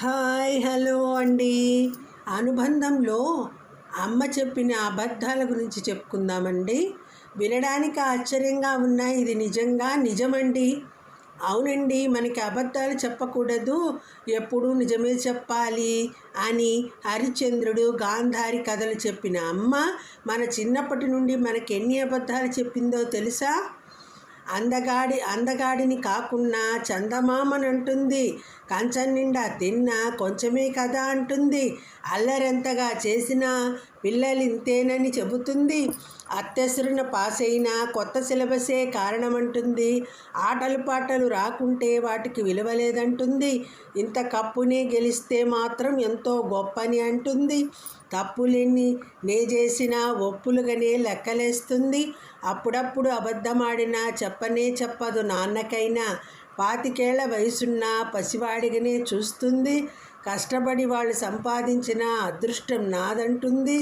Hi hello అండి. అనుబంధంలో అమ్మ చెప్పిన అబద్ధాల గురించి చెప్పుకుందామండి. వినడానికి ఆశ్చర్యంగా ఉన్నాయి, ఇది నిజమండి. అవునండి, మనకి అబద్ధాలు చెప్పకూడదు, ఎప్పుడూ నిజమే చెప్పాలి అని హరిశ్చంద్రుడు, గాంధారి కథలు చెప్పిన అమ్మ మన చిన్నప్పటి నుండి మనకి ఎన్ని అబద్ధాలు చెప్పిందో తెలుసా? అందగాడిని కాకున్నా చందమామనంటుంది, కంచం నిండా తిన్నా కొంచెమే కదా అంటుంది, అల్లరెంతగా చేసినా పిల్లలింతేనని చెబుతుంది, అత్యవసరన పాస్ అయినా కొత్త సిలబసే కారణమంటుంది, ఆటలు పాటలు రాకుంటే వాటికి విలువలేదంటుంది, ఇంత కప్పునే గెలిస్తే మాత్రం ఎంతో గొప్పని అంటుంది, తప్పులెన్ని నే చేసినా ఒప్పులుగానే లెక్కలేస్తుంది, అప్పుడప్పుడు అబద్ధమాడినా చెప్పదు నాన్నకైనా, 25 వయసున్న పసివాడిగానే చూస్తుంది, కష్టపడి వాళ్ళు సంపాదించిన అదృష్టం నాదంటుంది.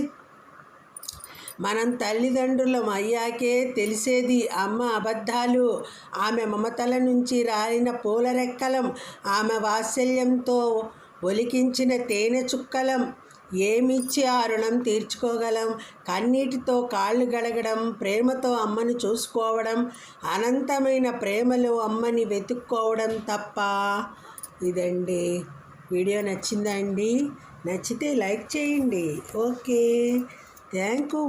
మనం తల్లిదండ్రులం అయ్యాకే తెలిసేది అమ్మ అబద్ధాలు. ఆమె మమతల నుంచి రాలిన పూలరెక్కలం, ఆమె వాత్సల్యంతో ఒలికించిన తేనె చుక్కలం. ఏమిచ్చి ఆ రుణం తీర్చుకోగలం? కన్నీటితో కాళ్ళు గడగడం, ప్రేమతో అమ్మని చూసుకోవడం, అనంతమైన ప్రేమలో అమ్మని వెతుక్కోవడం తప్ప. ఇదండి. వీడియో నచ్చిందా అండి? నచ్చితే లైక్ చేయండి. Okay, thank you.